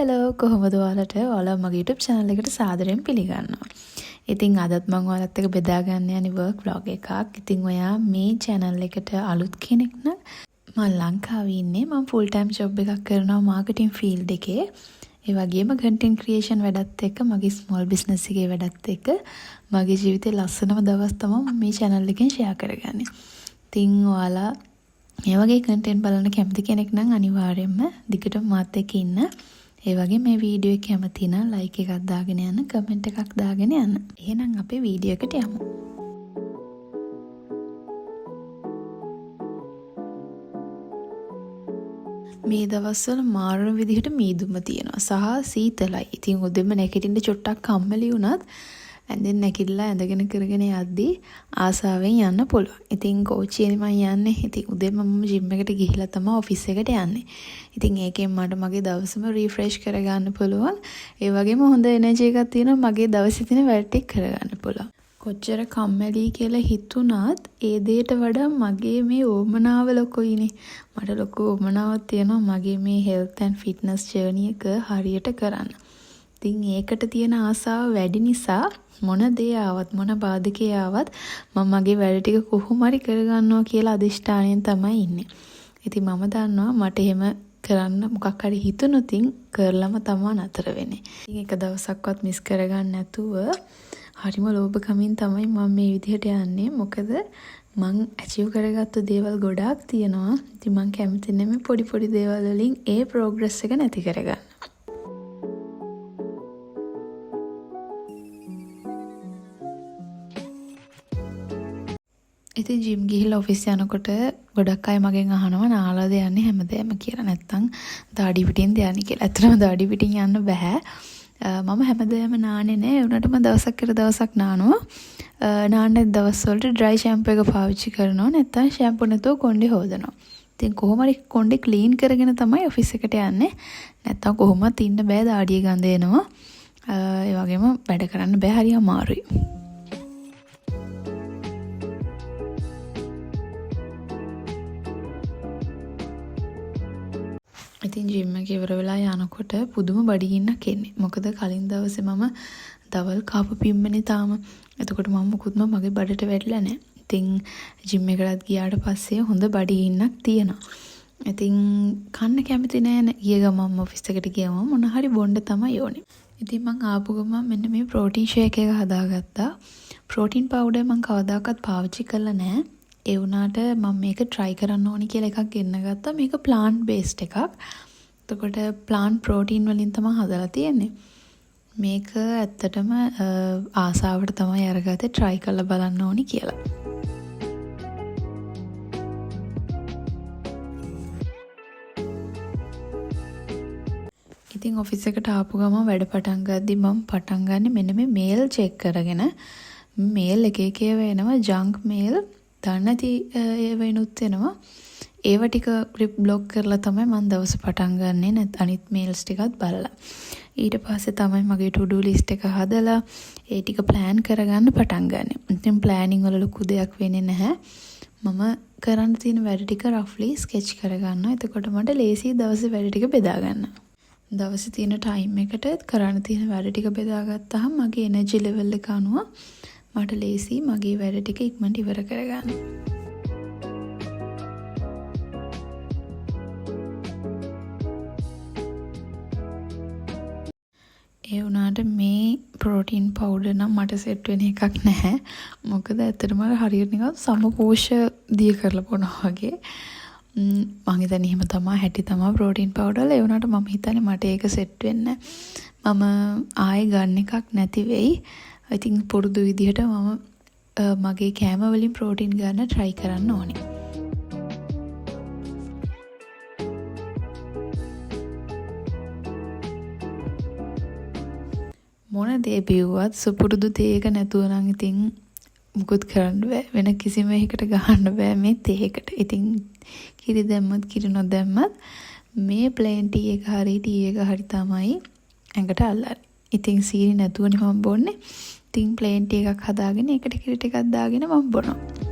Hello කොහොමද ඔයාලට? ඔයාලා මගේ YouTube channel එකට සාදරයෙන් පිළිගන්නවා. ඉතින් අදත් මම ඔයාලත් එක්ක බෙදා ගන්න යන්නේ work vlog එකක්. ඉතින් ඔයා මේ channel එකට අලුත් කෙනෙක් නම් මම ලංකාවේ ඉන්නේ. මම full time job එකක් කරනවා marketing field එකේ. ඒ වගේම content creation වැඩත් එක්ක මගේ small business එකේ වැඩත් එක්ක මගේ ජීවිතේ ලස්සනම දවස් තමයි මම මේ channel එකෙන් share කරගන්නේ. ඉතින් ඔයාලා මේ වගේ content බලන්න කැමති කෙනෙක් නම් අනිවාර්යයෙන්ම දිගටම මාත් එක්ක ඉන්න. ඒ වගේ මේ වීඩියෝ එක කැමති නම් ලයික් එකක් දාගෙන යන්න, කමෙන්ට් එකක් දාගෙන යන්න. එහෙනම් අපි වීඩියෝ එකට යමු. මේ දවස්වල මාරුන විදිහට මීදුම තියෙනවා සහ සීතලයි. ඉතින් උදේම නැගිටින්න චොට්ටක් කම්මැලි වුණත් ඇඳෙන් නැගිටලා ඇඳගෙන කරගෙන යද්දී ආසාවෙන් යන්න පුළුවන්. ඉතින් කෝච්චියේ මම යන්නේ. ඉතින් උදේම මම ජිම් එකට ගිහිල්ලා තමයි ඔෆිස් එකට යන්නේ. ඉතින් ඒකෙන් මට මගේ දවසම රිෆ්‍රෙෂ් කරගන්න පුළුවන්. ඒ වගේම හොඳ එනර්ජි එකක් තියෙනවා මගේ දවසේ තියෙන වැඩ ටික කරගන්න පුළුවන්. කොච්චර කම්මැලි කියලා හිතුණත් ඒ දෙයට වඩා මගේ මේ ඕමනාව ලොකුයිනේ. මට ලොකු ඕමනාවක් තියෙනවා මගේ මේ health and fitness journey එක හරියට කරන්න. ඉතින් ඒකට තියෙන ආසාව වැඩි නිසා මොන දේ ආවත් මොන බාධකේ ආවත් මම මගේ වැඩ ටික කොහොම හරි කරගන්නවා කියලා අදිෂ්ඨානයෙන් තමයි ඉන්නේ. ඉතින් මම දන්නවා මට එහෙම කරන්න මොකක් හරි හිතුනොතින් කරලම තමයි නතර වෙන්නේ. ඉතින් එක දවසක්වත් මිස් කරගන්න නැතුව හරිම ලෝභකමින් තමයි මම මේ විදිහට යන්නේ. මොකද මං අචීව් කරගත්තු දේවල් ගොඩාක් තියෙනවා. ඉතින් මං කැමති නෙමෙයි පොඩි පොඩි දේවල් වලින් ඒ ප්‍රෝග්‍රස් එක නැති කරගන්න. ඉතින් ජිම් ගිහිල්ලා ඔෆිස් යනකොට ගොඩක් අය මගෙන් අහනවා නාලාද යන්නේ හැමදේම කියලා. නැත්තම් දාඩි පිටින්ද යන්නේ කියලා. ඇත්තටම දාඩි පිටින් යන්න බෑ. මම හැමදේම නාන්නේ නෑ. ඒ උනටම දවසක් කර දවසක් නානවා. නාන්න දවස් වලට ඩ්‍රයි ෂැම්පූ එක පාවිච්චි කරනවා. නැත්තම් ෂැම්පූ නැතුව කොණ්ඩේ හොදනවා. ඉතින් කොහොම හරි කොණ්ඩේ ක්ලීන් කරගෙන තමයි ඔෆිස් එකට යන්නේ. නැත්තම් කොහොමවත් ඉන්න බෑ දාඩිය ගඳ එනවා. ඒ වගේම වැඩ කරන්න බෑ හරි අමාරුයි. ඉතින් ජිම් එක ඉවර වෙලා යනකොට පුදුම බඩගින්නක් එන්නේ. මොකද කලින් දවසේ මම දවල් කාපු පිම්මනේ තාම. එතකොට මම මොකුත්ම මගේ බඩට වැටිලා නැහැ. ඉතින් ජිම් එකටත් ගියාට පස්සේ හොඳ බඩගින්නක් තියෙනවා. ඉතින් කන්න කැමති නෑ. ගිය ගමන් ඔෆිස් එකට ගියම මොන හරි බොන්න තමයි ඕනේ. ඉතින් මං ආපු ගමන් මෙන්න මේ ප්‍රෝටීන් ෂේක් එක හදාගත්තා. ප්‍රෝටීන් පවුඩර් මං කවදාකවත් පාවිච්චි කරලා නැහැ. ඒ වුණාට මම මේක try කරන්න ඕනි කියලා එකක් ගෙන්න ගත්තා. මේක plant based එකක්. එතකොට plant protein වලින් තමයි හදලා තියෙන්නේ. මේක ඇත්තටම ආසාවට තමයි අරගත්තේ try කරලා බලන්න ඕනි කියලා. ඉතින් ඔෆිස් එකට ආපු ගමන් වැඩ පටන් ගද්දි මම පටන් ගන්නේ මෙන්න මේ මේල් චෙක් කරගෙන. මේල් එක එක ඒවා එනවා ජංක් මේල් දන්නේ නැති ඒවා එනුත් එනවා. ඒවා ටික බ්ලොක් කරලා තමයි මම දවස පටන් ගන්නෙ. නැත් අනිත් මේල්ස් ටිකත් බලලා. ඊට පස්සේ තමයි මගේ to do list එක හදලා ඒ ටික plan කරගන්න පටන් ගන්නෙ. ඉතින් planning වල ලොකු දෙයක් වෙන්නේ නැහැ. මම කරන්න තියෙන වැඩ ටික roughly sketch කරගන්නවා. එතකොට මට ලේසි දවසේ වැඩ ටික බෙදා ගන්න. දවසේ තියෙන time එකට කරන්න තියෙන වැඩ ටික බෙදාගත්තාම මගේ energy level එක අනුව මට ලේසි මගේ වැඩ ටික ඉක්මනට ඉවර කරගන්න. ඒ වුණාට මේ ප්‍රෝටීන් පවුඩර් නම් මට සෙට් වෙන එකක් නැහැ. මොකද ඇත්තටම හරියට නිකන් සමපෝෂ දිය කරලා පොනවා වගේ. මං හිතන්නේ එහෙම තමයි හැටි තමයි ප්‍රෝටීන් පවුඩර්. ඒ වුණාට මම හිතන්නේ මට ඒක සෙට් වෙන්නේ මම ආයෙ ගන්න එකක් නැති වෙයි. ඉතින් පුරුදු විදිහට මම මගේ කෑම වලින් ප්‍රෝටීන් ගන්න try කරන්න ඕනේ. මොන දේ බිව්වත් සුපුරුදු තේක නැතුව නම් ඉතින් මුකුත් කරන්න බෑ. වෙන කිසිම එකකට ගහන්න බෑ මේ තේකට. ඉතින් කිරි දැම්මත් කිරි නොදැම්මත් මේ ප්ලේන් ටී එක හරි ටී එක හරි තමයි ඇඟට අල්ලන්නේ. ඉතින් සීනි නැතුවනේ මම බොන්නේ. ඉතින් ප්ලේන් ටී එකක් හදාගෙන ඒකට කිරි ටිකක් දාගෙන මම බොනවා.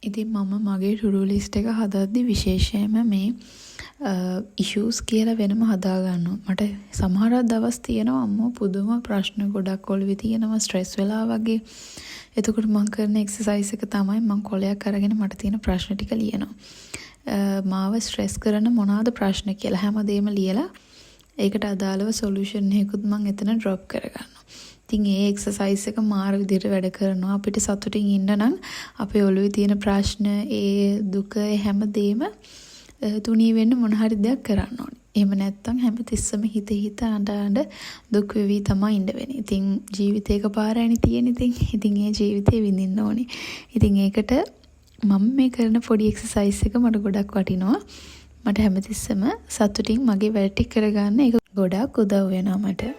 ඉතින් මම මගේ ටු ඩු ලිස්ට් එක හදද්දි විශේෂයෙන්ම මේ ඉෂුස් කියලා වෙනම හදා ගන්නවා. මට සමහර දවස් තියෙනවා අම්මෝ පුදුම ප්‍රශ්න ගොඩක් ඔළුවේ තියෙනවා ස්ට්‍රෙස් වෙලා වගේ. එතකොට මම කරන එක්සර්සයිස් එක තමයි මම කොලයක් අරගෙන මට තියෙන ප්‍රශ්න ටික ලියනවා. මාව ස්ට්‍රෙස් කරන මොනවාද ප්‍රශ්න කියලා හැමදේම ලියලා ඒකට අදාළව සොලියුෂන් එකකුත් මම එතන ඩ්‍රොප් කරගන්නවා. ඉතින් ඒ එක්සර්සයිස් එක මාර විදිහට වැඩ කරනවා. අපිට සතුටින් ඉන්න නම් අපේ ඔළුවේ තියෙන ප්‍රශ්න, ඒ දුක, හැමදේම තුනී වෙන්න මොන හරි දෙයක් කරන්න ඕනේ. එහෙම නැත්නම් හැමතිස්සම හිත අඬ දුක් වෙවි තමයි ඉන්න වෙන්නේ. ඉතින් ජීවිතේක පාරයිනේ තියෙන්නේ. ඉතින් ඒ ජීවිතේ විඳින්න ඕනේ. ඉතින් ඒකට මම මේ කරන පොඩි එක්සර්සයිස් එක මට ගොඩක් වටිනවා. මට හැමතිස්සම සතුටින් මගේ වැඩ ටික කරගන්න ඒක ගොඩක් උදව් වෙනවා මට.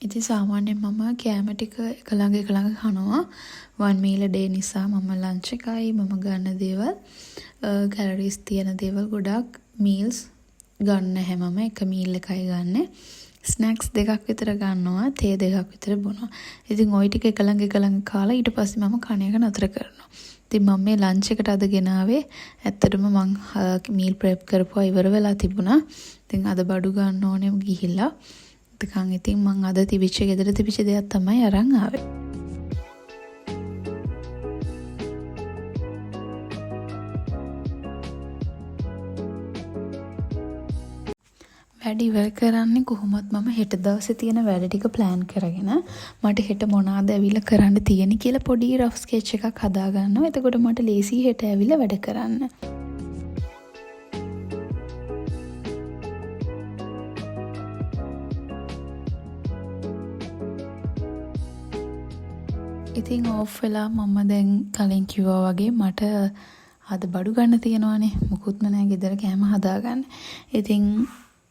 ඉතින් සාමාන්‍යයෙන් මම කෑම ටික එක ළඟ කනවා. one meal a day නිසා මම ලන්ච් එකයි මම ගන්න දේවල් කැලරිස් තියෙන දේවල් ගොඩක් මීල්ස් ගන්න හැමම එක මීල් එකයි ගන්න. ස්නැක්ස් දෙකක් විතර ගන්නවා, තේ දෙකක් විතර බොනවා. ඉතින් ওই ටික එක ළඟ කාලා ඊට පස්සේ මම කණ එක නතර කරනවා. ඉතින් මම මේ ලන්ච් එකට අද ගෙනාවේ ඇත්තටම මං මීල් ප්‍රෙප් කරපුවා ඉවර වෙලා තිබුණා. ඉතින් අද බඩු ගන්න ඕනේ ගිහිල්ලා. ඉතින් මං අද ගෙදර තිබිච්ච දෙයක් තමයි අරන් ආවේ. වැඩ ඉවර කරන්නේ කොහොමත් මම හෙට දවසේ තියෙන වැඩ ටික ප්ලෑන් කරගෙන මට හෙට මොනවාද ඇවිල්ලා කරන්න තියෙන්නේ කියලා පොඩි රෆ් ස්කෙච් එකක් හදා ගන්නවා. එතකොට මට ලේසි හෙට ඇවිල්ලා වැඩ කරන්න. ඉතින් ඕෆ් වෙලා මම දැන් කලින් කිව්වා වගේ මට අද බඩු ගන්න තියෙනවානේ. මුකුත්ම නැහැ ගෙදර කෑම හදාගන්න. ඉතින්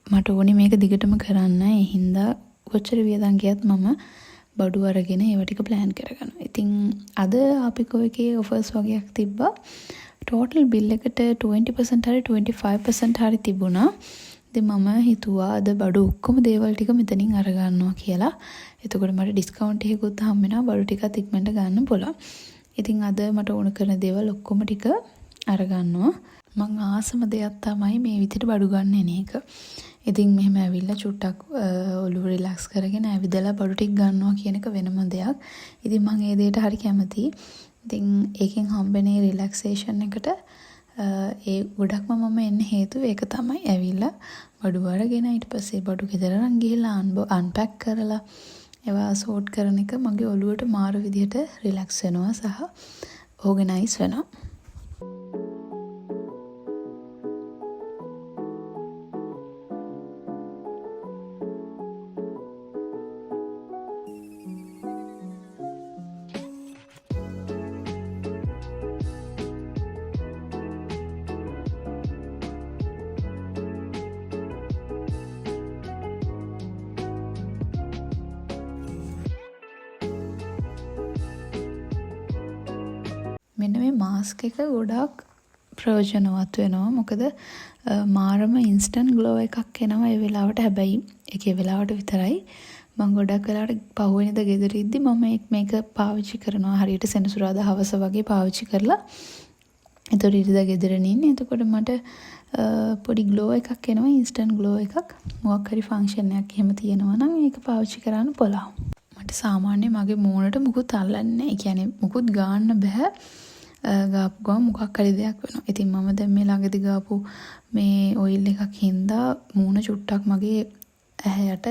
මට ඕනේ මේක දිගටම කරන්න. ඒ හින්දා කොච්චර වියදම් ගියත් මම බඩු අරගෙන ඒව ටික ප්ලෑන් කරගන්නවා. ඉතින් අද අපිකෝ එකේ ඔෆර්ස් වගේක් තිබ්බා. ටෝටල් බිල් එකට 20% හරි 25% හරි තිබුණා. ඉතින් මම හිතුවා අද බඩු ඔක්කොම දේවල් ටික මෙතනින් අරගන්නවා කියලා. එතකොට මට ඩිස්කවුන්ට් එකකුත් හම්බ වෙනවා. බඩු ටිකත් ඉක්මනට ගන්න පුළුවන්. ඉතින් අද මට ඕන කරන දේවල් ඔක්කොම ටික අරගන්නවා. මං ආසම දෙයක් තමයි මේ විදිහට බඩු ගන්න එන එක. ඉතින් මෙහෙම ඇවිල්ලා චුට්ටක් ඔළුව රිලැක්ස් කරගෙන ඇවිදලා බඩු ටික ගන්නවා කියන එක වෙනම දෙයක්. ඉතින් මම ඒ දෙයට හරි කැමතියි. ඉතින් ඒකෙන් හම්බෙන රිලැක්සේෂන් එකට ඒ ගොඩක්ම මම එන්න හේතුව ඒක තමයි. ඇවිල්ලා බඩු අරගෙන ඊට පස්සේ බඩු ගෙදර අරන් ගිහලා අන්පැක් කරලා ඒවා සෝට් කරන එක මගේ ඔළුවට මාරු විදිහට රිලැක්ස් වෙනවා සහ ඕගනයිස් වෙනවා. මෙන්න මේ මාස්ක් එක ගොඩක් ප්‍රයෝජනවත් වෙනවා. මොකද මාරම ඉන්ස්ටන්ට් ග්ලෝ එකක් එනවා ඒ වෙලාවට. හැබැයි ඒකේ වෙලාවට විතරයි. මම ගොඩක් වෙලාවට පහුවෙනිද ගෙදර ඉද්දි මම මේක පාවිච්චි කරනවා. හරියට සෙනසුරාදා හවස වගේ පාවිච්චි කරලා. එතකොට ඉරිදා ගෙදරනේ ඉන්නේ. එතකොට මට පොඩි ග්ලෝ එකක් එනවා, ඉන්ස්ටන්ට් ග්ලෝ එකක්. මොකක් හරි ෆන්ක්ෂන් එකක් එහෙම තියෙනවා නම් ඒක පාවිච්චි කරන්න පුළුවන්. මට සාමාන්‍යයෙන් මගේ මූණට මුකුත් අල්ලන්නේ නැහැ. ඒ කියන්නේ මුකුත් ගාන්න බෑ. ගාපු ගමන් මොකක් හරි දෙයක් වෙනවා. ඉතින් මම දැන් මේ ළඟදී ගාපු මේ ඔයිල් එකක් හින්දා මූණ චුට්ටක් මගේ ඇහැයට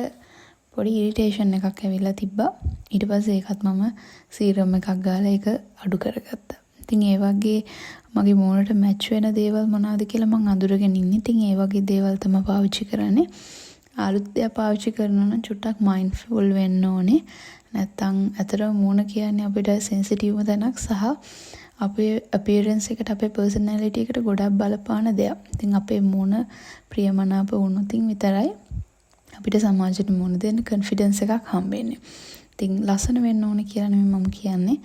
පොඩි ඉරිටේෂන් එකක් ඇවිල්ලා තිබ්බා. ඊට පස්සේ ඒකත් මම සීරම් එකක් ගාලා ඒක අඩු කරගත්තා. ඉතින් ඒ වගේ මගේ මූණට මැච් වෙන දේවල් මොනවද කියලා මම අඳුරගෙන ඉන්නේ. ඉතින් ඒ වගේ දේවල් තමයි පාවිච්චි කරන්නේ. අලුත් දෙයක් පාවිච්චි කරනවා නම් චුට්ටක් මයින්ඩ්ෆුල් වෙන්න ඕනේ. නැත්තම් අතරම මූණ කියන්නේ අපිට සෙන්සිටිව්ම තැනක් සහ අපේ අපියරන්ස් එකට අපේ පර්සනැලිටි එකට ගොඩක් බලපාන දෙයක්. ඉතින් අපේ මූණ ප්‍රියමනාප වුණොතින් විතරයි අපිට සමාජයට මුණ දෙන්න කොන්ෆිඩන්ස් එකක් හම්බෙන්නේ. ඉතින් ලස්සන වෙන්න ඕනේ කියලා නෙමෙයි මම කියන්නේ.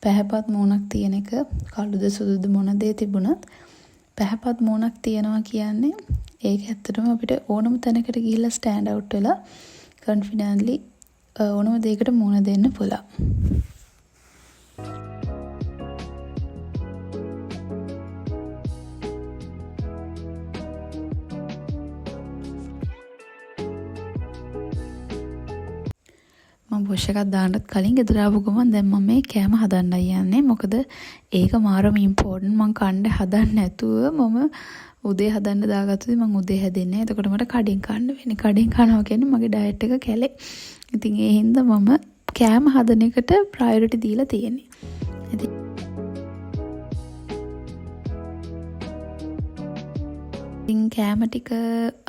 පැහැපත් මූණක් තියෙන එක කළුද සුදුද මොන දේ තිබුණත් පැහැපත් මූණක් තියනවා කියන්නේ ඒක ඇත්තටම අපිට ඕනම තැනකට ගිහිල්ලා ස්ටෑන්ඩ් අවුට් වෙලා කොන්ෆිඩන්ට්ලි ඕනම දෙයකට මුණ දෙන්න පුළුවන්. මම වොෂ් එකක් දාන්නත් කලින් ගෙදර ආපු ගමන් දැන් මම මේ කෑම හදන්නයි යන්නේ. මොකද ඒක මාරම ඉම්පෝටන්ට්. මම කන්න හදන්න නැතුව මම උදේ හදන්න දාගත්තොත් මම උදේ හැදෙන්නේ. එතකොට මට කඩෙන් කන්න වෙන්නේ. කඩෙන් කනවා කියන්නේ මගේ ඩයට් එක කැලේ. ඉතින් ඒ හින්දා මම කෑම හදන එකට ප්‍රයොරිටි දීලා තියෙන්නේ. ඉතින් කෑම ටික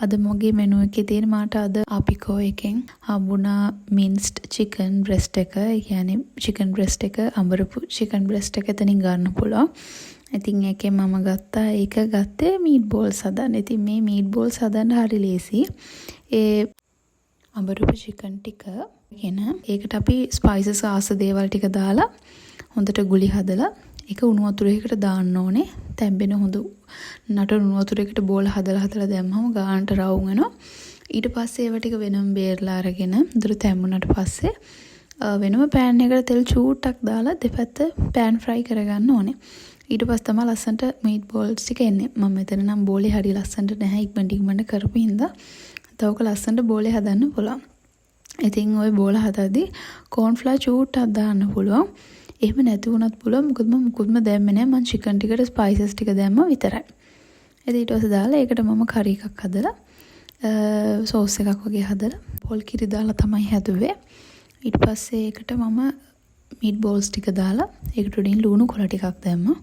අද මගේ මෙනු එකේ තියෙන මාට අද අපිකෝ එකෙන් හම්බුණා මින්ස්ඩ් චිකන් බ්‍රෙස්ට් එක. ඒ කියන්නේ චිකන් බ්‍රෙස්ට් එක අඹරපු චිකන් බ්‍රෙස්ට් එක එතනින් ගන්න පුළුවන්. ඉතින් ඒකේ මම ගත්තා ඒක ගත්තේ මීට් බෝල්ස් හදන්න. ඉතින් මේ මීට් බෝල්ස් හදන්න හරි ලේසි. ඒ අඹරපු චිකන් ටික ගෙන ඒකට අපි ස්පයිසස් ආස දේවල් ටික දාලා හොඳට ගුලි හදලා ඒක උණු වතුරයකට දාන්න ඕනේ. තැම්බෙන හොඳ නට උණු වතුරයකට බෝල හදලා දැම්මම ගානට රවුම් වෙනවා. ඊට පස්සේ ඒව ටික වෙනම බේරලා අරගෙන උදුර තැම්බුණාට පස්සේ වෙනම පෑන් එකකට තෙල් චූට්ටක් දාලා දෙපැත්ත පෑන් ෆ්‍රයි කරගන්න ඕනේ. ඊට පස්සේ තමයි ලස්සනට මීට් බෝල්ස් ටික එන්නේ. මම මෙතන නම් බෝලේ හරි ලස්සනට නැහැ ඉක්මනට කරපු හින්දා තවක ලස්සනට බෝලේ හදන්න පුළුවන්. ඉතින් ওই බෝල හදද්දී කෝන් ෆ්ලවර් චූට්ටක් දාන්න පුළුවන්. එහෙම නැති වුණත් පුළුවන්. මොකද මම මුකුත්ම දැම්මේ නැහැ. මම චිකන් ටිකට ස්පයිසස් ටික දැම්මා විතරයි. ඉතින් ඊට පස්සේ දාලා ඒකට මම කරි එකක් හදලා සෝස් එකක් වගේ හදලා පොල් කිරි දාලා තමයි හැදුවේ. ඊට පස්සේ ඒකට මම මීට් බෝල්ස් ටික දාලා ඒකට උඩින් ලුණු කොළ ටිකක් දැම්මා.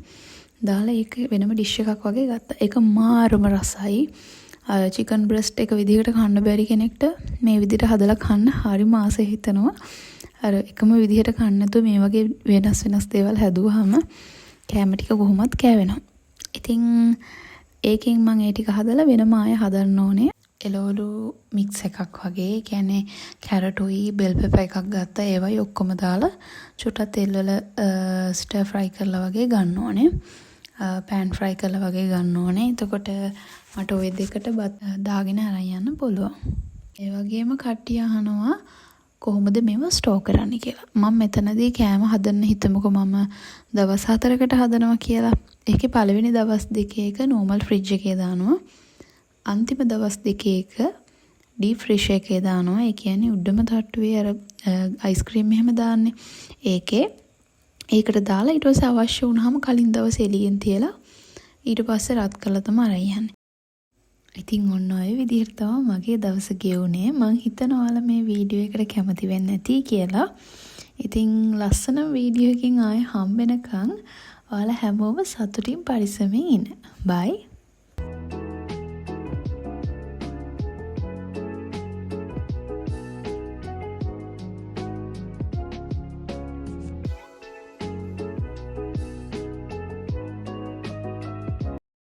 දාලා ඒක වෙනම ඩිෂ් එකක් වගේ ගත්තා. ඒක මාරම රසයි. චිකන් බ්‍රෙස්ට් එක විදිහට කන්න බැරි කෙනෙක්ට මේ විදිහට හදලා කන්න හරිම ආස හිතෙනවා. අර එකම විදිහට කන්න නැතුව මේ වගේ වෙනස් දේවල් හැදුවාම කැම ටික කොහොමත් කෑවෙනවා. ඉතින් ඒකෙන් මම ඒ ටික හදලා වෙනම ආය හදන්න ඕනේ. එළවලු මික්ස් එකක් වගේ. ඒ කියන්නේ කැරටුයි බෙල් පෙපර් එකක් ගත්තා. ඒවයි ඔක්කොම දාලා චුට්ටක් තෙල් වල ස්ටර් ෆ්‍රයි කරලා වගේ ගන්න ඕනේ. පෑන් ෆ්‍රයි කරලා වගේ ගන්න ඕනේ. එතකොට මට ওই දෙකට දාගෙන අරන් යන්න පුළුවන්. ඒ වගේම කට්ටිය අහනවා කොහොමද මේව ස්ටෝර් කරන්නේ කියලා. මම මෙතනදී කෑම හදන්න හිතමුකෝ මම දවස් 4කට හදනවා කියලා. ඒකේ පළවෙනි දවස් දෙකේ එක නෝමල් ෆ්‍රිජ් එකේ දානවා. අන්තිම දවස් දෙකේ එක ඩීප් ෆ්‍රිජ් එකේ දානවා. ඒ කියන්නේ උඩම තට්ටුවේ අර අයිස්ක්‍රීම් එහෙම දාන්නේ. ඒකට දාලා ඊට පස්සේ අවශ්‍ය වුණාම කලින් දවසේ එළියෙන් තියලා ඊට පස්සේ රත් කරලා තමයි අරන් යන්නේ. ඉතින් ඔන්න ඔය විදිහට තමයි මගේ දවස ගෙවුනේ. මං හිතනවා ඔයාලා මේ වීඩියෝ එකට කැමති වෙන්නේ නැති කියලා. ඉතින් ලස්සන වීඩියෝ එකකින් ආයෙ හම්බෙනකන් ඔයාලා හැමෝම සතුටින් පරිස්සමෙන් ඉන්න. බයි.